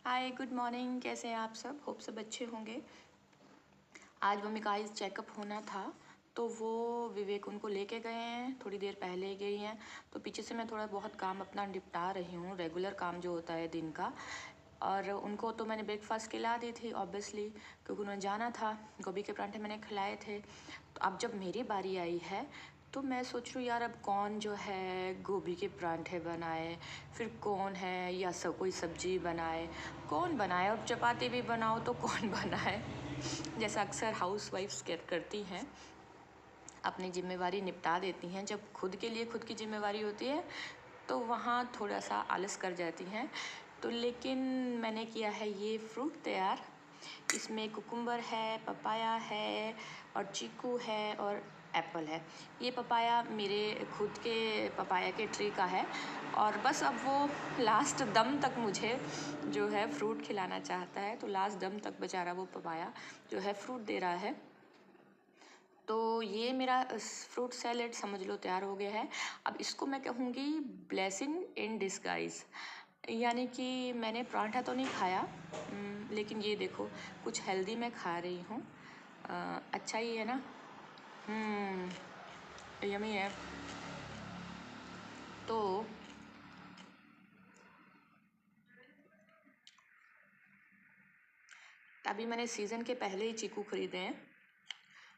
Hi good morning, कैसे हैं आप सब? होप सब अच्छे होंगे। आज मम्मी का आइज़ चेकअप होना था तो वो विवेक उनको लेके गए हैं, थोड़ी देर पहले ही गई हैं। तो पीछे से मैं थोड़ा बहुत काम अपना निपटा रही हूँ, रेगुलर काम जो होता है दिन का। और उनको तो मैंने ब्रेकफास्ट खिला दी थी ऑब्वियसली, क्योंकि उन्होंने जाना था। गोभी के परांठे मैंने खिलाए थे। तो अब जब मेरी बारी आई है तो मैं सोच रही हूँ यार, अब कौन जो है गोभी के परांठे बनाए, फिर कौन है या सब कोई सब्जी बनाए, कौन बनाए, और चपाती भी बनाओ तो कौन बनाए। जैसा अक्सर हाउस वाइफ्स करती हैं, अपनी जिम्मेवारी निपटा देती हैं। जब खुद के लिए खुद की जिम्मेवारी होती है तो वहाँ थोड़ा सा आलस कर जाती हैं। तो लेकिन मैंने किया है ये फ्रूट तैयार। इसमें कुकुम्बर है, पपाया है और चीकू है और एप्पल है। ये पपाया मेरे खुद के पपाया के ट्री का है, और बस अब वो लास्ट दम तक मुझे जो है फ्रूट खिलाना चाहता है। तो लास्ट दम तक बेचारा वो पपाया जो है फ्रूट दे रहा है। तो ये मेरा फ्रूट सैलेड समझ लो तैयार हो गया है। अब इसको मैं कहूँगी ब्लेसिंग इन डिस्गाइज। यानी कि मैंने पराठा तो नहीं खाया, लेकिन ये देखो कुछ हेल्दी मैं खा रही हूँ। अच्छा ही है ना। यमी है। तो अभी मैंने सीज़न के पहले ही चीकू खरीदे हैं।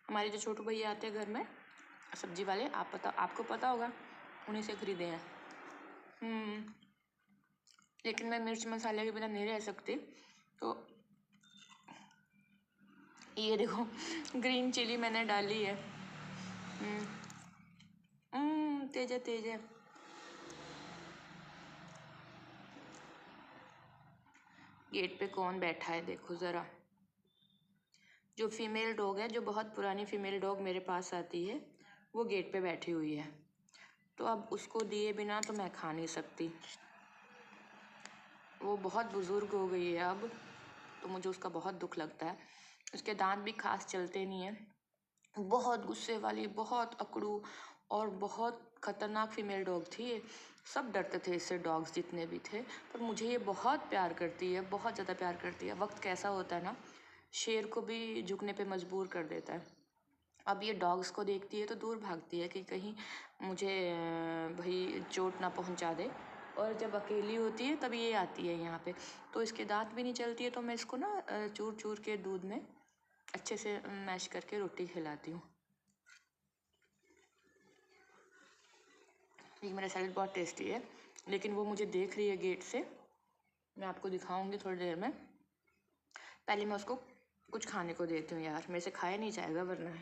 हमारे जो छोटू भैया आते हैं घर में सब्जी वाले, आपको पता होगा, उन्हीं से खरीदे हैं। लेकिन मैं मिर्च मसाले के बिना नहीं रह सकती। तो ये देखो ग्रीन चिली मैंने डाली है। तेज है तेज है। गेट पे कौन बैठा है देखो ज़रा। जो फीमेल डॉग है, जो बहुत पुरानी फीमेल डॉग मेरे पास आती है, वो गेट पे बैठी हुई है। तो अब उसको दिए बिना तो मैं खा नहीं सकती। वो बहुत बुज़ुर्ग हो गई है अब, तो मुझे उसका बहुत दुख लगता है। उसके दांत भी खास चलते नहीं हैं। बहुत गुस्से वाली, बहुत अकड़ू और बहुत ख़तरनाक फीमेल डॉग थी ये। सब डरते थे इससे, डॉग्स जितने भी थे। पर मुझे ये बहुत प्यार करती है, बहुत ज़्यादा प्यार करती है। वक्त कैसा होता है ना, शेर को भी झुकने पे मजबूर कर देता है। अब ये डॉग्स को देखती है तो दूर भागती है कि कहीं मुझे भाई चोट ना पहुंचा दे। और जब अकेली होती है तब ये आती है यहाँ पे। तो इसके दांत भी नहीं चलती है, तो मैं इसको ना चूर चूर के दूध में अच्छे से मैश करके रोटी खिलाती हूँ। ये मेरा सैलेड बहुत टेस्टी है, लेकिन वो मुझे देख रही है गेट से। मैं आपको दिखाऊंगी थोड़ी देर में। पहले मैं उसको कुछ खाने को देती हूँ यार, मेरे से खाया नहीं जाएगा वरना।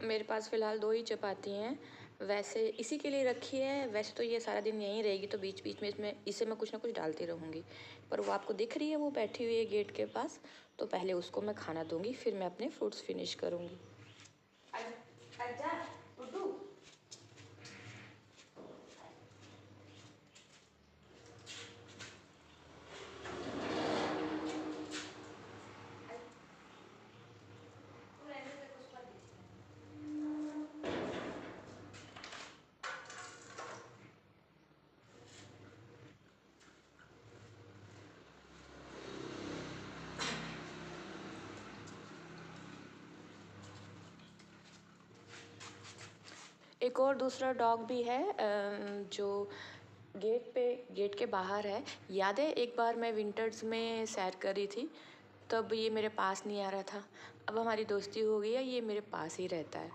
मेरे पास फ़िलहाल 2 ही चपाती हैं। वैसे इसी के लिए रखी है, वैसे तो ये सारा दिन यहीं रहेगी, तो बीच बीच में इसे मैं कुछ ना कुछ डालती रहूँगी। पर वो आपको दिख रही है, वो बैठी हुई है गेट के पास। तो पहले उसको मैं खाना दूँगी, फिर मैं अपने फ्रूट्स फिनिश करूँगी। आजा टुटू। एक और दूसरा डॉग भी है जो गेट के बाहर है। याद है एक बार मैं विंटर्स में सैर कर रही थी, तब ये मेरे पास नहीं आ रहा था। अब हमारी दोस्ती हो गई है, ये मेरे पास ही रहता है।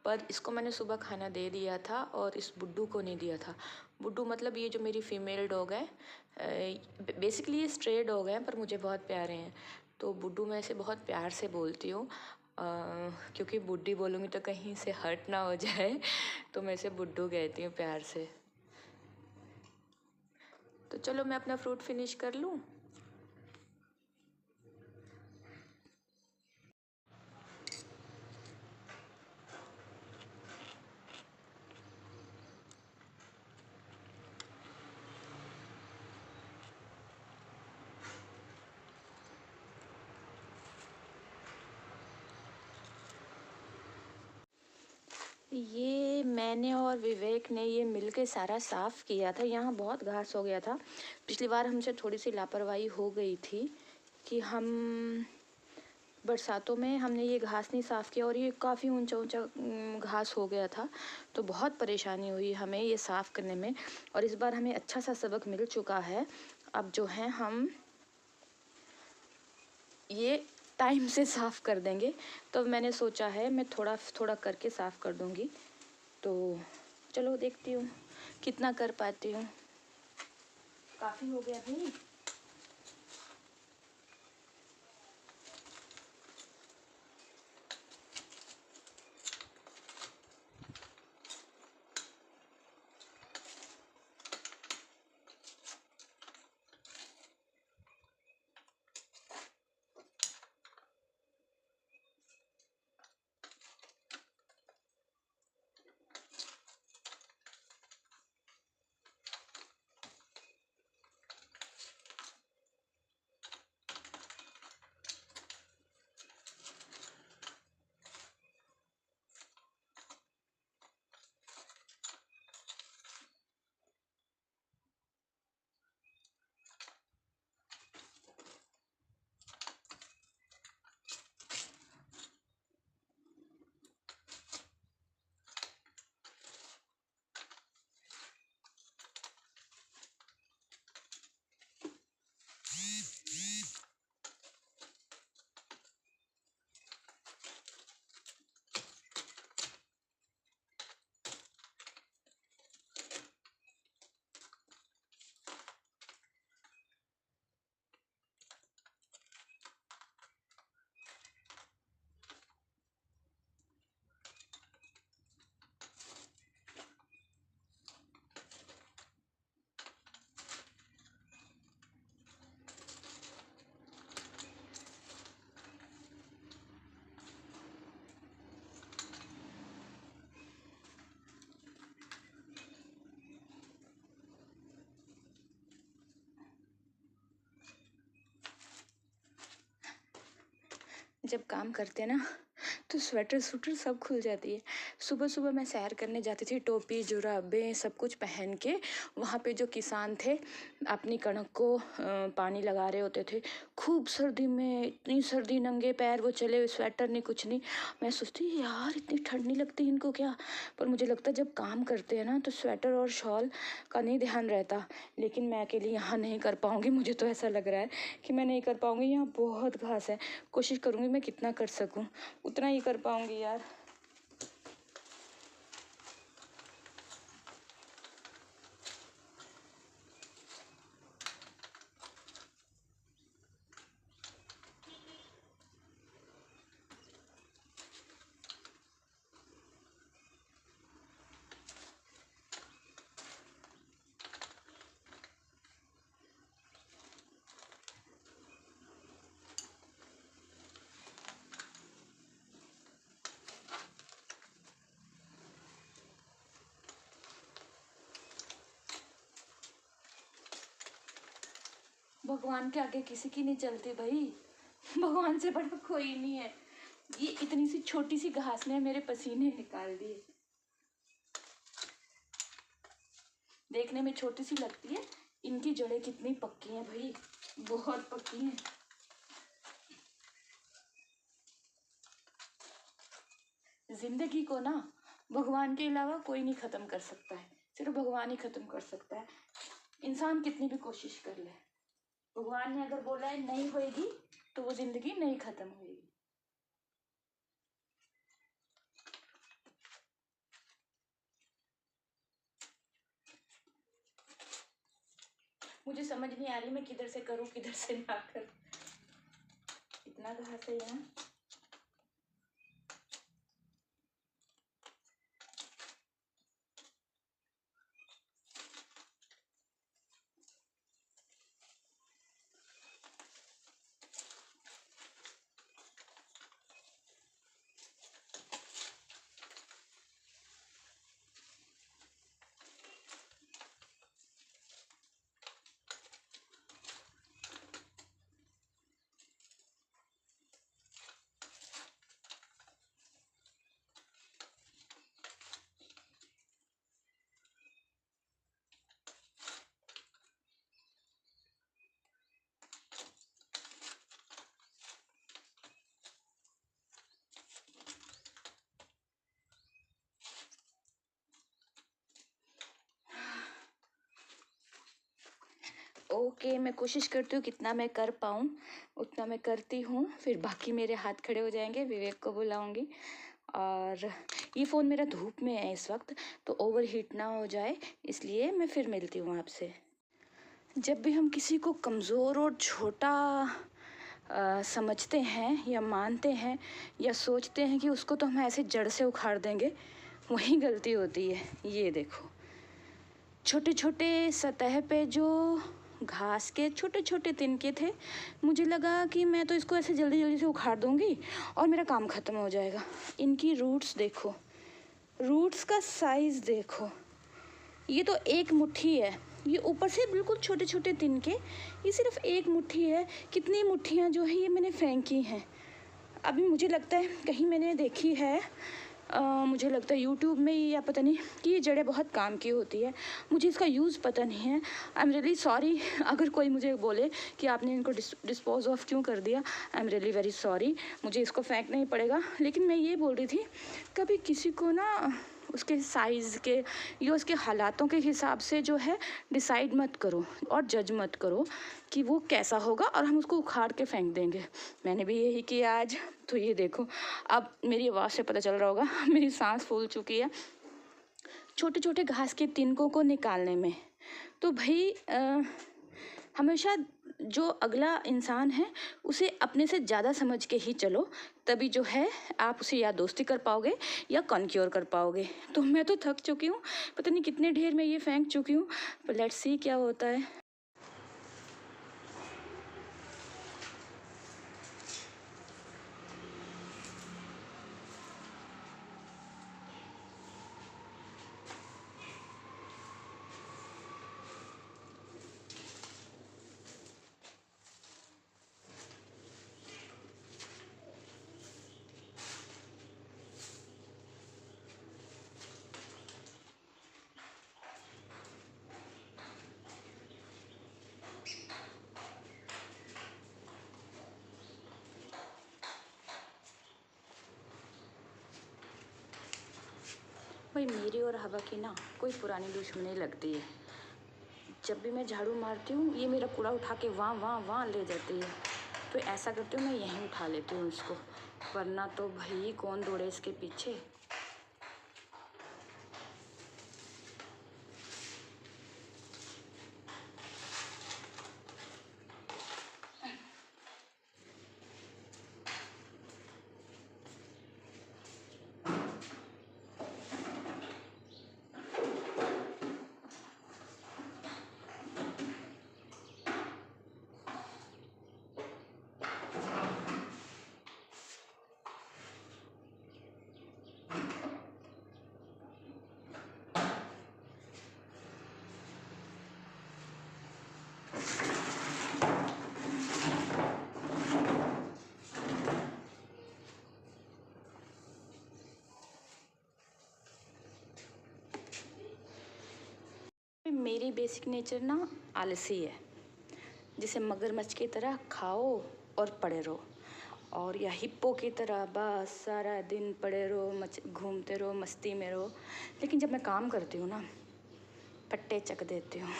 पर इसको मैंने सुबह खाना दे दिया था और इस बुड्डू को नहीं दिया था। बुड्डू मतलब ये जो मेरी फ़ीमेल डॉग है, बेसिकली ये स्ट्रे डॉग हैं पर मुझे बहुत प्यारे हैं। तो बुड्डू मैं इसे बहुत प्यार से बोलती हूँ, क्योंकि बुड्ढी बोलूँगी तो कहीं से हर्ट ना हो जाए। तो मैं इसे बुड्डू कहती हूँ प्यार से। तो चलो मैं अपना फ्रूट फिनिश कर लूँ। ये मैंने और विवेक ने ये मिलके सारा साफ़ किया था। यहाँ बहुत घास हो गया था। पिछली बार हमसे थोड़ी सी लापरवाही हो गई थी कि हम बरसातों में हमने ये घास नहीं साफ़ किया और ये काफ़ी ऊंचा ऊंचा घास हो गया था, तो बहुत परेशानी हुई हमें ये साफ़ करने में। और इस बार हमें अच्छा सा सबक मिल चुका है। अब जो है हम ये टाइम से साफ़ कर देंगे। तो मैंने सोचा है मैं थोड़ा थोड़ा करके साफ़ कर दूंगी। तो चलो देखती हूँ कितना कर पाती हूँ। काफ़ी हो गया भाई। जब काम करते हैं ना तो स्वेटर सूटर सब खुल जाती है। सुबह सुबह मैं सैर करने जाती थी, टोपी जुराबें सब कुछ पहन के। वहाँ पे जो किसान थे अपनी कणक को पानी लगा रहे होते थे। खूब सर्दी में, इतनी सर्दी, नंगे पैर वो चले, स्वेटर नहीं कुछ नहीं। मैं सोचती यार इतनी ठंड नहीं लगती इनको क्या। पर मुझे लगता जब काम करते हैं ना तो स्वेटर और शॉल का नहीं ध्यान रहता। लेकिन मैं अकेली यहाँ नहीं कर पाऊँगी। मुझे तो ऐसा लग रहा है कि मैं नहीं कर पाऊँगी। यहाँ बहुत घास है। कोशिश करूँगी मैं कितना कर सकूँ उतना ही कर पाऊँगी यार। भगवान के आगे किसी की नहीं चलती भाई। भगवान से बड़ा कोई नहीं है। ये इतनी सी छोटी सी घास ने मेरे पसीने निकाल दिए। देखने में छोटी सी लगती है, इनकी जड़ें कितनी पक्की हैं भाई, बहुत पक्की हैं। जिंदगी को ना भगवान के अलावा कोई नहीं खत्म कर सकता है। सिर्फ भगवान ही खत्म कर सकता है। इंसान कितनी भी कोशिश कर ले, भगवान ने अगर बोला है नहीं होएगी तो वो जिंदगी नहीं खत्म होएगी। मुझे समझ नहीं आ रही मैं किधर से करूं किधर से ना करूं। इतना घास है यहाँ। ओके, मैं कोशिश करती हूँ कितना मैं कर पाऊँ उतना मैं करती हूँ, फिर बाकी मेरे हाथ खड़े हो जाएंगे, विवेक को बुलाऊंगी। और ये फ़ोन मेरा धूप में है इस वक्त, तो ओवर हीट ना हो जाए, इसलिए मैं फिर मिलती हूँ आपसे। जब भी हम किसी को कमज़ोर और छोटा समझते हैं या मानते हैं या सोचते हैं कि उसको तो हम ऐसे जड़ से उखाड़ देंगे, वही गलती होती है। ये देखो, छोटे छोटे सतह पे जो घास के छोटे छोटे तिनके थे, मुझे लगा कि मैं तो इसको ऐसे जल्दी जल्दी से उखाड़ दूंगी और मेरा काम ख़त्म हो जाएगा। इनकी रूट्स देखो, रूट्स का साइज़ देखो, ये तो एक मुट्ठी है, ये ऊपर से बिल्कुल छोटे छोटे तिनके, ये सिर्फ एक मुट्ठी है। कितनी मुट्ठियाँ जो है ये मैंने फेंकी हैं। अभी मुझे लगता है कहीं मैंने देखी है, मुझे लगता है यूट्यूब में या पता नहीं, कि ये जड़ें बहुत काम की होती है। मुझे इसका यूज़ पता नहीं है। आई एम रियली सॉरी अगर कोई मुझे बोले कि आपने इनको डिस्पोज ऑफ क्यों कर दिया। I am really very sorry, मुझे इसको फेंकना ही पड़ेगा। लेकिन मैं ये बोल रही थी, कभी किसी को ना उसके साइज़ के या उसके हालातों के हिसाब से जो है डिसाइड मत करो और जज मत करो कि वो कैसा होगा और हम उसको उखाड़ के फेंक देंगे। मैंने भी यही किया आज। तो ये देखो, अब मेरी आवाज़ से पता चल रहा होगा मेरी सांस फूल चुकी है छोटे छोटे घास के तिनकों को निकालने में। तो भाई हमेशा जो अगला इंसान है उसे अपने से ज़्यादा समझ के ही चलो, तभी जो है आप उसे या दोस्ती कर पाओगे या कॉन्क्योर कर पाओगे। तो मैं तो थक चुकी हूँ, पता नहीं कितने ढेर में ये फेंक चुकी हूँ, पर लेट्स सी क्या होता है। भाई मेरी और हवा की ना कोई पुरानी दुश्मनी लगती है। जब भी मैं झाड़ू मारती हूँ ये मेरा कूड़ा उठा के वहाँ वहाँ वहाँ ले जाती है। तो ऐसा करती हूँ मैं यहीं उठा लेती हूँ इसको, वरना तो भाई कौन दौड़े इसके पीछे। मेरी बेसिक नेचर ना आलसी है, जिसे मगरमच्छ की तरह खाओ और पड़े रहो, और या हिप्पो की तरह बस सारा दिन पड़े रहो, घूमते रहो, मस्ती में रहो। लेकिन जब मैं काम करती हूँ ना, पट्टे चक देती हूँ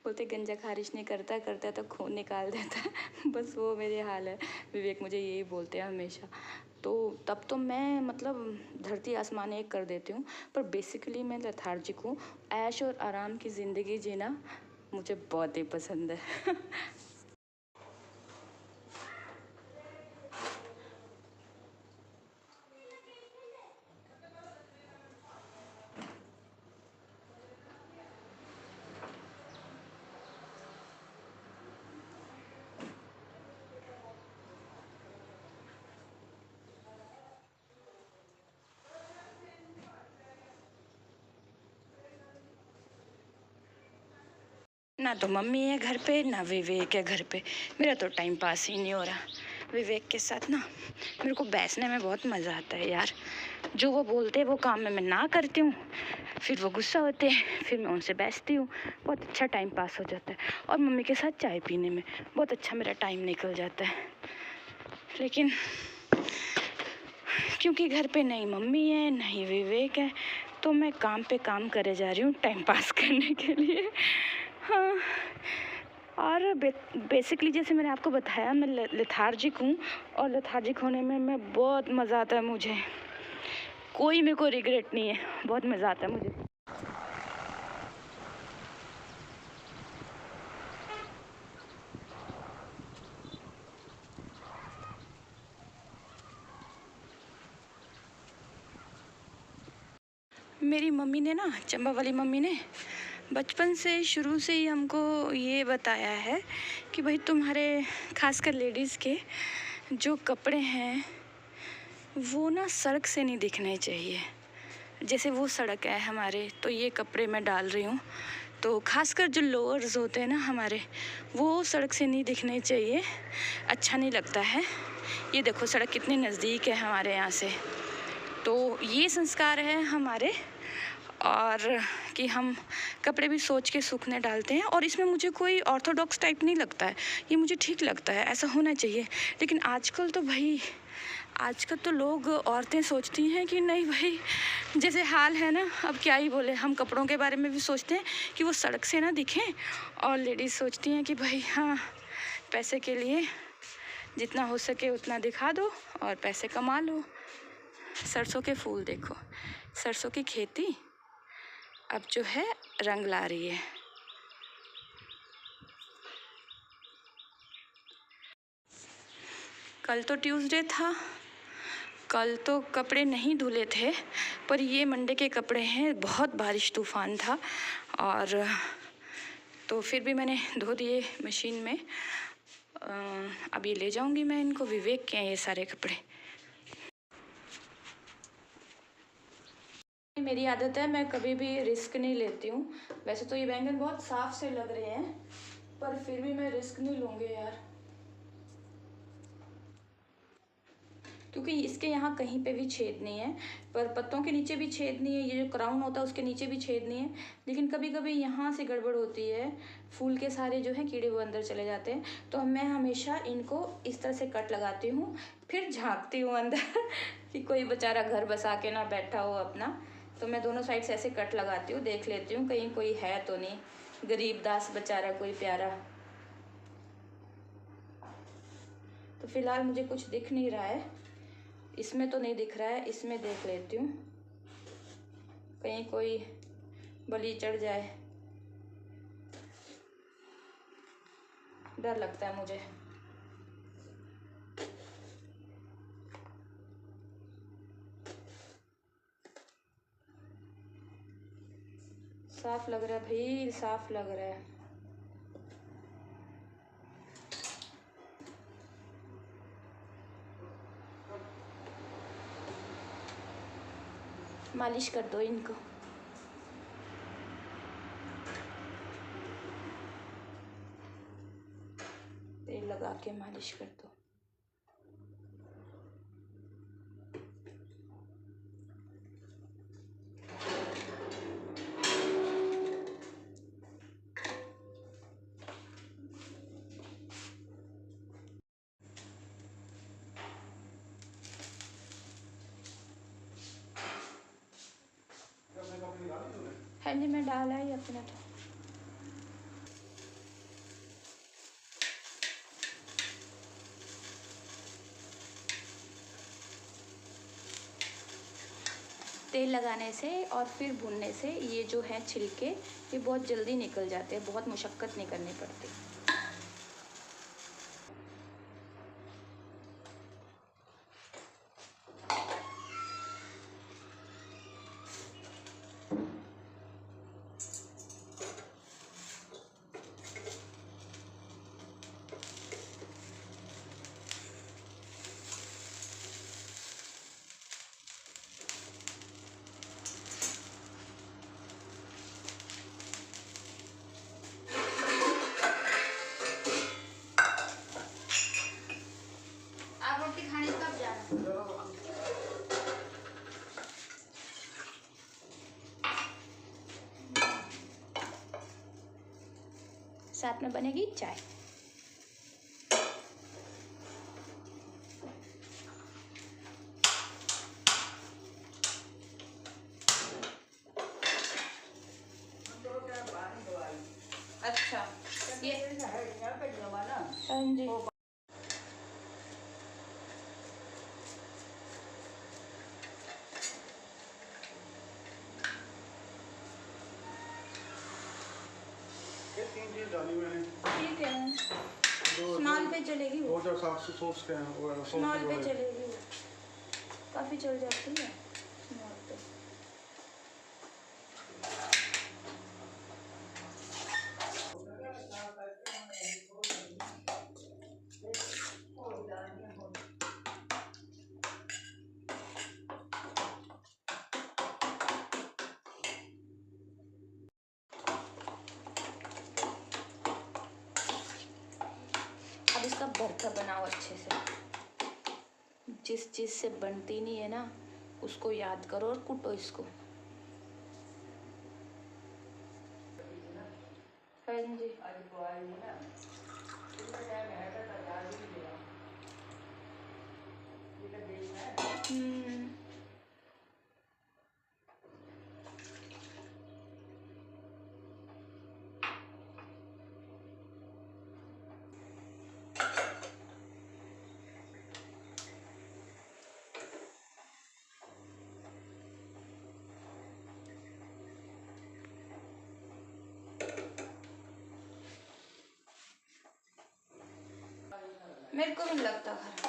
बोलते गंजा खारिश नहीं करता, करता तो खून निकाल देता है बस वो मेरे हाल है। विवेक मुझे यही बोलते हैं हमेशा। तो तब तो मैं मतलब धरती आसमान एक कर देती हूँ, पर बेसिकली मैं लेथार्जिक हूँ। ऐश और आराम की ज़िंदगी जीना मुझे बहुत ही पसंद है ना तो मम्मी है घर पे, ना विवेक है घर पे। मेरा तो टाइम पास ही नहीं हो रहा। विवेक के साथ ना मेरे को बैठने में बहुत मज़ा आता है यार। जो वो बोलते हैं वो काम में मैं ना करती हूँ, फिर वो गुस्सा होते हैं, फिर मैं उनसे बैठती हूँ। बहुत अच्छा टाइम पास हो जाता है, और मम्मी के साथ चाय पीने में बहुत अच्छा मेरा टाइम निकल जाता है। लेकिन क्योंकि घर पे नहीं मम्मी है नहीं विवेक है, तो मैं काम पे काम करे जा रही हूँ टाइम पास करने के लिए। हाँ, और बेसिकली जैसे मैंने आपको बताया, मैं लेथार्जिक हूँ, और लेथार्जिक होने में मैं बहुत मज़ा आता है मुझे। कोई मेरे को रिग्रेट नहीं है, बहुत मज़ा आता है मुझे। मेरी मम्मी ने ना, चंबा वाली मम्मी ने बचपन से शुरू से ही हमको ये बताया है कि भाई तुम्हारे खासकर लेडीज़ के जो कपड़े हैं वो ना सड़क से नहीं दिखने चाहिए। जैसे वो सड़क है हमारे, तो ये कपड़े मैं डाल रही हूँ, तो खासकर जो लोअर्स होते हैं ना हमारे, वो सड़क से नहीं दिखने चाहिए, अच्छा नहीं लगता है। ये देखो सड़क कितनी नज़दीक है हमारे यहाँ से। तो ये संस्कार है हमारे, और कि हम कपड़े भी सोच के सूखने डालते हैं। और इसमें मुझे कोई ऑर्थोडॉक्स टाइप नहीं लगता है, ये मुझे ठीक लगता है, ऐसा होना चाहिए। लेकिन आजकल तो भाई, आजकल तो लोग, औरतें सोचती हैं कि नहीं भाई, जैसे हाल है ना, अब क्या ही बोले, हम कपड़ों के बारे में भी सोचते हैं कि वो सड़क से ना दिखें, और लेडीज़ सोचती हैं कि भाई हाँ, पैसे के लिए जितना हो सके उतना दिखा दो और पैसे कमा लो। सरसों के फूल देखो, सरसों की खेती अब जो है रंग ला रही है। कल तो ट्यूसडे था, कल तो कपड़े नहीं धुले थे, पर ये मंडे के कपड़े हैं। बहुत बारिश तूफ़ान था, और तो फिर भी मैंने धो दिए मशीन में। अब ये ले जाऊंगी मैं इनको, विवेक के हैं ये सारे कपड़े। मेरी आदत है, मैं कभी भी रिस्क नहीं लेती हूँ। वैसे तो ये बैंगन बहुत साफ से लग रहे हैं, पर फिर भी मैं रिस्क नहीं लूँगी यार, क्योंकि इसके यहाँ कहीं पे भी छेद नहीं है, पर पत्तों के नीचे भी छेद नहीं है, ये जो क्राउन होता है उसके नीचे भी छेद नहीं है। लेकिन कभी कभी यहाँ से गड़बड़ होती है, फूल के सारे जो है कीड़े वो अंदर चले जाते हैं। तो मैं हमेशा इनको इस तरह से कट लगाती हूँ, फिर झाँकती हूँ अंदर कि कोई बेचारा घर बसा के ना बैठा हो अपना। तो मैं दोनों साइड से ऐसे कट लगाती हूँ, देख लेती हूँ कहीं कोई है तो नहीं, गरीब दास बेचारा कोई प्यारा। तो फिलहाल मुझे कुछ दिख नहीं रहा है, इसमें तो नहीं दिख रहा है, इसमें देख लेती हूँ कहीं कोई बलि चढ़ जाए, डर लगता है मुझे। साफ लग रहा है भाई, साफ लग रहा है। मालिश कर दो इनको। तेल लगा के मालिश कर दो। हाँ जी, मैं डाला ही अपने तो। तेल लगाने से और फिर भूनने से ये जो है छिलके, ये बहुत जल्दी निकल जाते हैं, बहुत मुशक्क़त नहीं करनी पड़ती। आप रोटी खाने कब जाना? साथ में बनेगी चाय। अच्छा ये हाँ जी। ये 3 चीज़ डाली मैंने। ठीक है, दो स्मॉल पे चलेगी वो, 2700 सॉस के हैं वो सॉस स्मॉल पे जोड़े। चलेगी वो, काफ़ी चल जाती है स्मॉल पे। अब इसका भरता बनाओ अच्छे से। जिस चीज़ से बनती नहीं है ना उसको याद करो और कूटो इसको। हाँ जी। हम्म। मेरे को भी नहीं लगता खरा।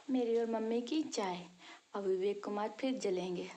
मेरी और मम्मी की चाय। अब विवेक कुमार फिर जलेंगे।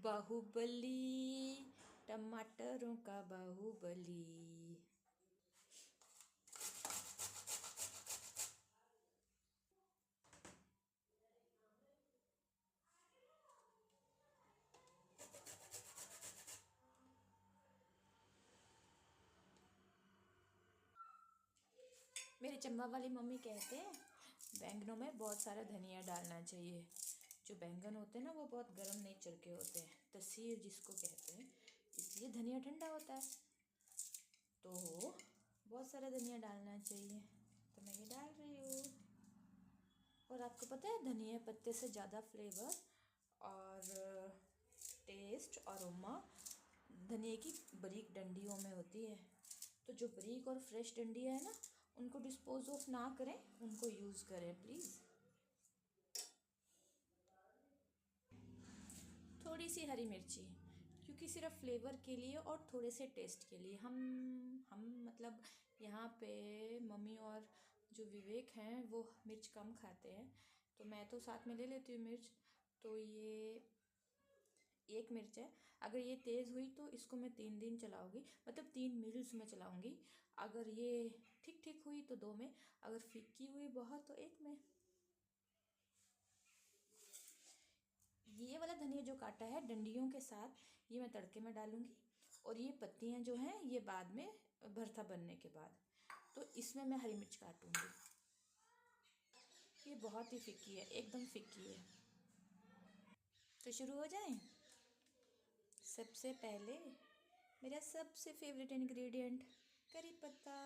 बाहुबली, टमाटरों का बाहुबली। मेरे चम्बा वाली मम्मी कहते हैं बैंगनों में बहुत सारा धनिया डालना चाहिए। जो बैंगन होते हैं ना वो बहुत गर्म नेचर के होते हैं, तसीर जिसको कहते हैं, इसलिए धनिया ठंडा होता है, तो बहुत सारा धनिया डालना चाहिए। तो मैं ये डाल रही हूँ। और आपको पता है धनिया पत्ते से ज़्यादा फ्लेवर और टेस्ट और अरोमा धनिया की बारीक डंडियों में होती है। तो जो बारीक और फ्रेश डंडियाँ है ना उनको डिस्पोज ऑफ ना करें, उनको यूज़ करें प्लीज़। थोड़ी सी हरी मिर्ची, क्योंकि सिर्फ फ्लेवर के लिए और थोड़े से टेस्ट के लिए हम मतलब यहाँ पे मम्मी और जो विवेक हैं वो मिर्च कम खाते हैं, तो मैं तो साथ में ले लेती हूँ मिर्च। तो ये 1 मिर्च है। अगर ये तेज़ हुई तो इसको मैं 3 दिन चलाऊँगी, मतलब 3 मील्स में चलाऊँगी। अगर ये ठीक ठीक हुई तो 2 में, अगर फीकी हुई बहुत तो 1 में। ये वाला धनिया जो काटा है डंडियों के साथ, ये मैं तड़के में डालूँगी। और ये पत्तियाँ जो हैं ये बाद में, भरता बनने के बाद। तो इसमें मैं हरी मिर्च काटूँगी। ये बहुत ही फीकी है, एकदम फीकी है। तो शुरू हो जाएं। सबसे पहले मेरा सबसे फेवरेट इंग्रेडिएंट करी पत्ता।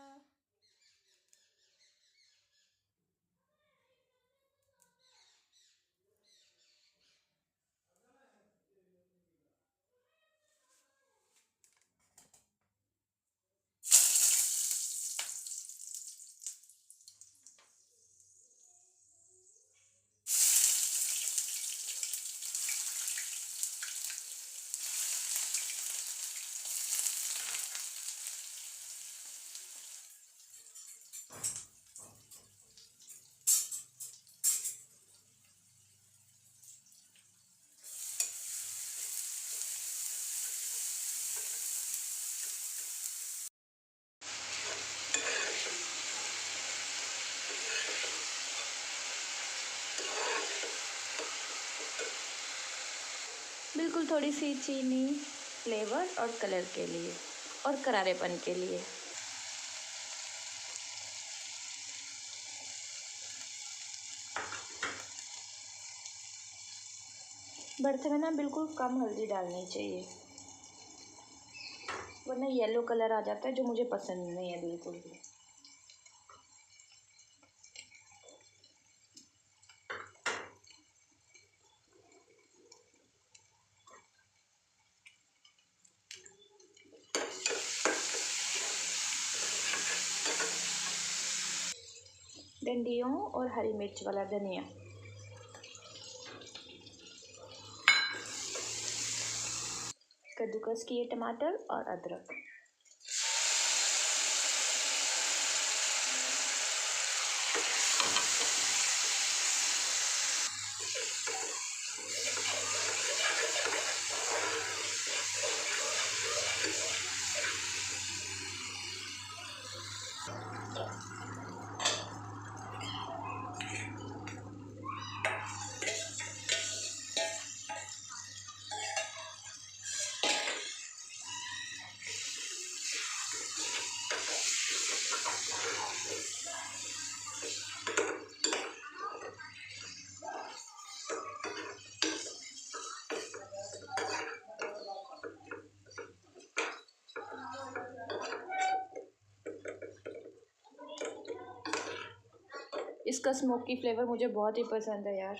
बिल्कुल थोड़ी सी चीनी फ्लेवर और कलर के लिए और करारेपन के लिए। भरते में ना बिल्कुल कम हल्दी डालनी चाहिए, वरना येलो कलर आ जाता है जो मुझे पसंद नहीं है बिल्कुल भी। डंडियों और हरी मिर्च वाला धनिया। कद्दूकस किए टमाटर और अदरक। इसका स्मोकी फ्लेवर मुझे बहुत ही पसंद है यार।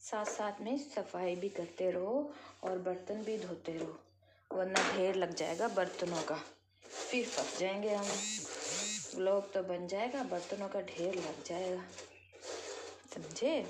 साथ साथ में सफाई भी करते रहो और बर्तन भी धोते रहो, वरना ढेर लग जाएगा बर्तनों का, फिर फंस जाएंगे हम। व्लॉग तो बन जाएगा, बर्तनों का ढेर लग जाएगा, समझे।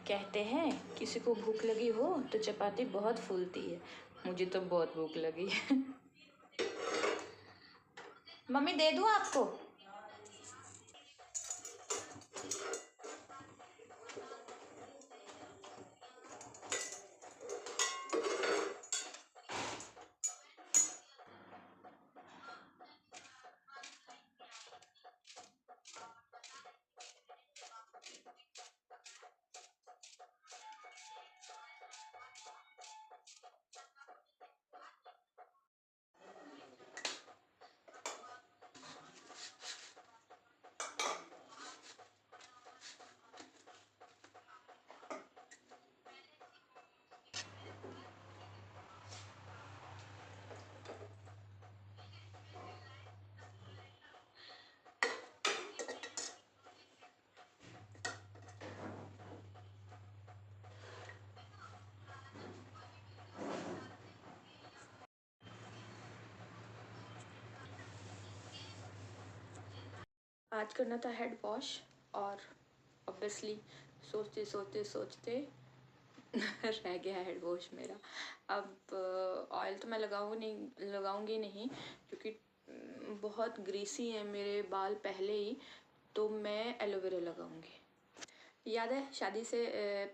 कहते हैं किसी को भूख लगी हो तो चपाती बहुत फूलती है। मुझे तो बहुत भूख लगी है। मम्मी दे दूँ आपको? आज करना था हेड वॉश और ऑब्वियसली सोचते सोचते सोचते रह गया हेड वॉश मेरा। अब ऑयल तो मैं लगाऊंगी नहीं क्योंकि बहुत ग्रीसी है मेरे बाल पहले ही, तो मैं एलोवेरा लगाऊंगी। याद है शादी से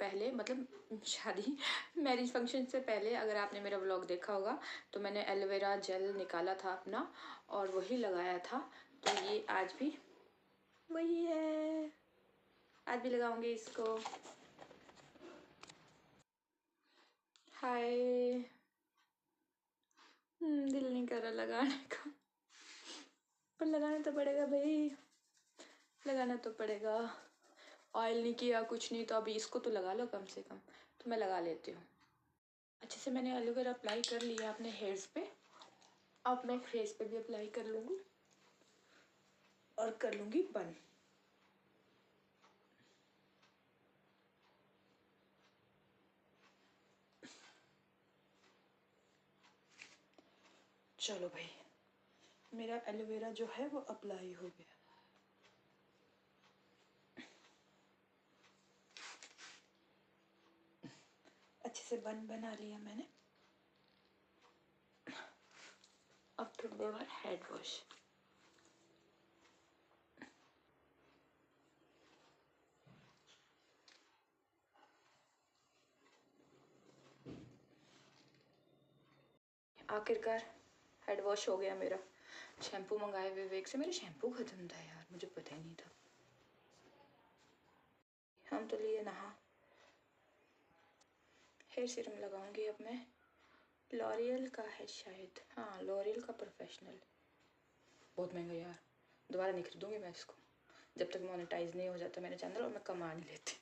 पहले, मतलब शादी मैरिज फंक्शन से पहले, अगर आपने मेरा व्लॉग देखा होगा तो मैंने एलोवेरा जेल निकाला था अपना और वही लगाया था। तो ये आज भी वही है, आज भी लगाऊंगी इसको। हाय, दिल नहीं कर रहा लगाने का, पर लगाना तो पड़ेगा भाई, लगाना तो पड़ेगा। ऑयल नहीं किया कुछ नहीं, तो अभी इसको तो लगा लो कम से कम। तो मैं लगा लेती हूँ। अच्छे से मैंने एलोवेरा अप्लाई कर लिया अपने हेयर्स पे, अब मैं फेस पे भी अप्लाई कर लूँगी और कर लूँगी बन। चलो भाई, मेरा एलोवेरा जो है वो अप्लाई हो गया। अच्छे से बन बना लिया मैंने। अब थोड़ी देर बाद हेड वॉश। आखिरकार हेड वॉश हो गया मेरा। शैम्पू मंगाए विवेक से, मेरा शैम्पू खत्म था यार, मुझे पता ही नहीं था। हम तो लिए नहा। हेयर सीरम लगाऊंगी अब मैं, लॉरियल का है शायद, हाँ लॉरियल का प्रोफेशनल। बहुत महंगा यार, दोबारा नहीं खरीदूंगी मैं इसको जब तक मोनेटाइज नहीं हो जाता मेरा चैनल और मैं कमा नहीं लेती।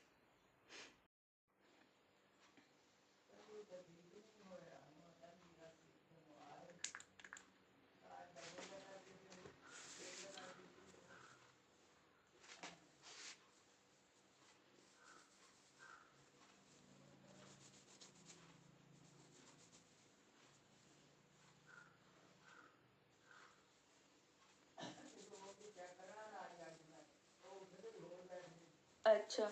अच्छा